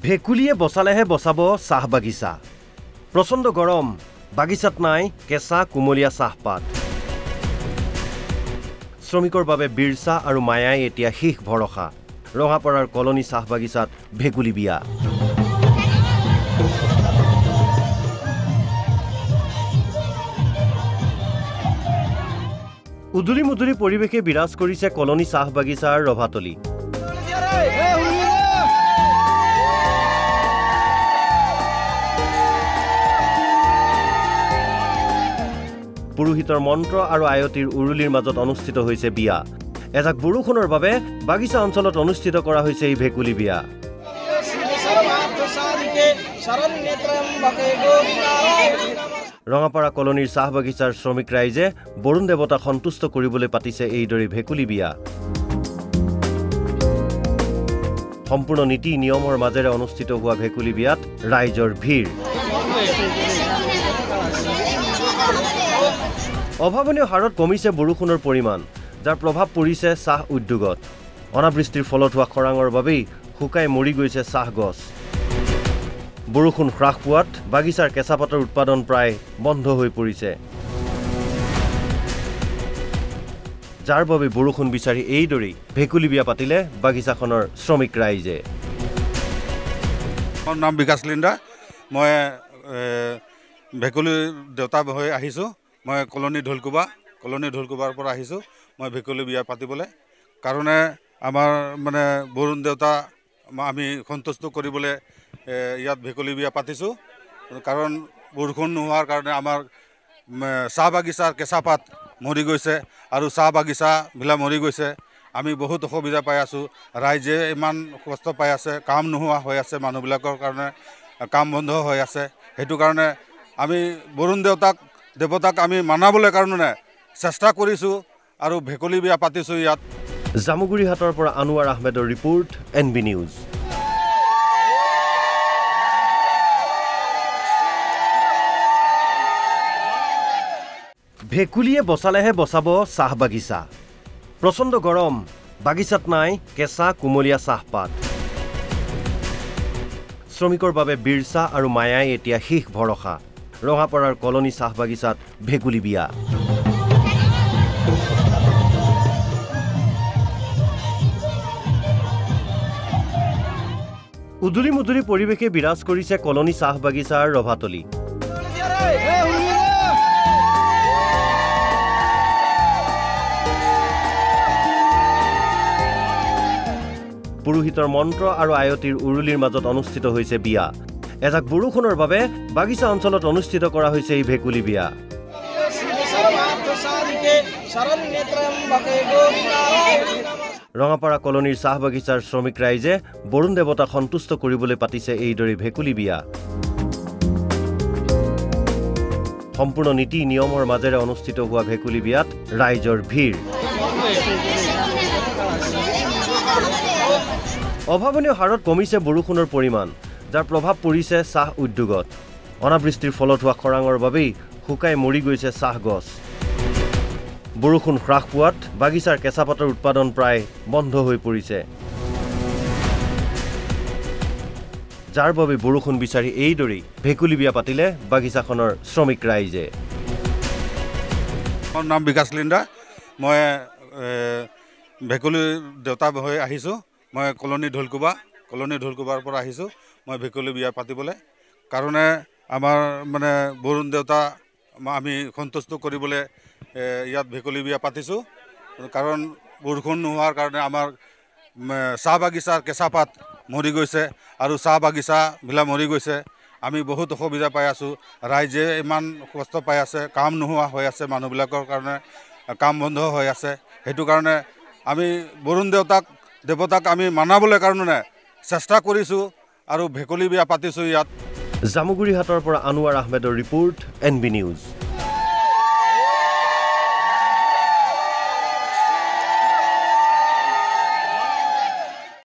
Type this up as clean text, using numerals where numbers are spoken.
ভেকুলিয়ে বচালেহে বচাব চাহ বাগিচা। প্ৰচণ্ড গৰম, বাগিচাত নাই কেঁচা কুমলীয়া চাহপাত। শ্ৰমিকৰ বাবে বীৰছা আৰু মায়াই এতিয়া শেষ ভৰসা। ৰঙাপাৰাৰ কলনী চাহ বাগিচাত ভেকুলী বিয়া। উদুলি মুদুলি পৰিৱেশে বিৰাজ কৰিছে কলনী চাহ বাগিচাৰ ৰভাতলি। পুৰোহিতৰ মন্ত্ৰ আৰু আয়তীৰ উৰুলিৰ মাজত অনুষ্ঠিত হৈছে বিয়া। এজাক বৰষুণৰ বাবে বাগিচা অঞ্চলত অনুষ্ঠিত কৰা হৈছে এই ভেকুলী বিয়া। ৰঙাপাৰা কলনীৰ চাহ বাগিচাৰ শ্ৰমিক ৰাইজে বৰুণ দেৱতাক সন্তুষ্ট কৰিবলৈ পাতিছে এইদৰে ভেকুলী বিয়া। সম্পূৰ্ণ নীতি নিয়মৰ মাজেৰে অনুষ্ঠিত হোৱা ভেকুলী বিয়াত ৰাইজৰ ভিৰ। অভাৱনীয় হাৰত কমিছে বৰষুণৰ পৰিমাণ, যাৰ প্ৰভাৱ পৰিছে চাহ উদ্যোগত। অনাবৃষ্টিৰ ফলত হোৱা খৰাঙৰ বাবেই শুকাই মৰি গৈছে চাহ গছ। বৰষুণ হ্ৰাস পোৱাত বাগিচাৰ কেঁচাপাতৰ উৎপাদন প্ৰায় বন্ধ হৈ পৰিছে, যাৰ বাবে বৰষুণ বিচাৰি এইদৰেই ভেকুলী বিয়া পাতিলে বাগিচাখনৰ শ্ৰমিক ৰাইজে। মোৰ নাম বিকাশ লিণ্ডা। মই ভেকুলী দেউতা হৈ আহিছোঁ। মই কলনী ঢোলকুবাৰ পৰা আহিছোঁ। মই ভেকুলী বিয়া পাতিবলৈ কাৰণে আমাৰ বৰুণ দেউতা আমি সন্তুষ্ট কৰিবলৈ ইয়াত ভেকুলী বিয়া পাতিছোঁ। কাৰণ বৰষুণ নোহোৱাৰ কাৰণে আমাৰ চাহ বাগিচাৰ কেঁচাপাত মৰি গৈছে আৰু চাহ বাগিচাবিলাক মৰি গৈছে। আমি বহুত অসুবিধা পাই আছোঁ। ৰাইজে ইমান কষ্ট পাই আছে, কাম নোহোৱা হৈ আছে, মানুহবিলাকৰ কাৰণে কাম বন্ধ হৈ আছে। সেইটো কাৰণে আমি বৰুণ দেৱতাক আমি মানাবলৈ কাৰণে চেষ্টা কৰিছোঁ আৰু ভেকুলী বিয়া পাতিছোঁ ইয়াত। জামুগুৰিহাটৰ পৰা আনোৱাৰ আহমেদৰ ৰিপৰ্ট, NB নিউজ। ভেকুলীয়ে বচালেহে বচাব চাহ বাগিচা। প্ৰচণ্ড গৰম, বাগিচাত নাই কেঁচা কুমলীয়া চাহপাত। শ্ৰমিকৰ বাবে বীৰছা আৰু মায়াই এতিয়া শেষ ভৰসা। ৰঙাপাৰাৰ কলনী চাহ বাগিচাত ভেকুলী বিয়া। উদুলি মুদুলি পৰিৱেশে বিৰাজ কৰিছে কলনী চাহ বাগিচাৰ ৰভাতলি। পুৰোহিতৰ মন্ত্ৰ আৰু আয়তীৰ উৰুলিৰ মাজত অনুষ্ঠিত হৈছে বিয়া। এজাক বৰষুণৰ বাবে বাগিচা অঞ্চলত অনুষ্ঠিত কৰা হৈছে এই ভেকুলী বিয়া। ৰঙাপাৰা কলনীৰ চাহ বাগিচাৰ শ্ৰমিক ৰাইজে বৰুণ দেৱতাক সন্তুষ্ট কৰিবলৈ পাতিছে এইদৰে ভেকুলী বিয়া। সম্পূৰ্ণ নীতি নিয়মৰ মাজেৰে অনুষ্ঠিত হোৱা ভেকুলী বিয়াত ৰাইজৰ ভিৰ। অভাৱনীয় হাৰত কমিছে বৰষুণৰ পৰিমাণ, যাৰ প্ৰভাৱ পৰিছে চাহ উদ্যোগত। অনাবৃষ্টিৰ ফলত হোৱা খৰাঙৰ বাবেই শুকাই মৰি গৈছে চাহ গছ। বৰষুণ হ্ৰাস পোৱাত বাগিচাৰ কেঁচাপাতৰ উৎপাদন প্ৰায় বন্ধ হৈ পৰিছে, যাৰ বাবে বৰষুণ বিচাৰি এইদৰেই ভেকুলী বিয়া পাতিলে বাগিচাখনৰ শ্ৰমিক ৰাইজে। মোৰ নাম বিকাশ লিণ্ডা। মই ভেকুলী দেউতা হৈ আহিছোঁ। মই কলনী ঢোলকুবাৰ পৰা আহিছোঁ। মই ভেকুলী বিয়া পাতিবলৈ কাৰণে আমাৰ বৰুণ দেউতা আমি সন্তুষ্ট কৰিবলৈ ইয়াত ভেকুলী বিয়া পাতিছোঁ। কাৰণ বৰষুণ নোহোৱাৰ কাৰণে আমাৰ চাহ বাগিচাৰ কেঁচাপাত মৰি গৈছে আৰু চাহ বাগিচাবিলাক মৰি গৈছে। আমি বহুত অসুবিধা পাই আছোঁ। ৰাইজে ইমান কষ্ট পাই আছে, কাম নোহোৱা হৈ আছে, মানুহবিলাকৰ কাৰণে কাম বন্ধ হৈ আছে। সেইটো কাৰণে আমি বৰুণ দেৱতাক আমি মানাবলৈ কাৰণে চেষ্টা কৰিছোঁ আৰু ভেকুলী বিয়া পাতিছোঁ ইয়াত। জামুগুৰিহাটৰ পৰা আনোৱাৰ আহমেদৰ ৰিপৰ্ট, NB নিউজ।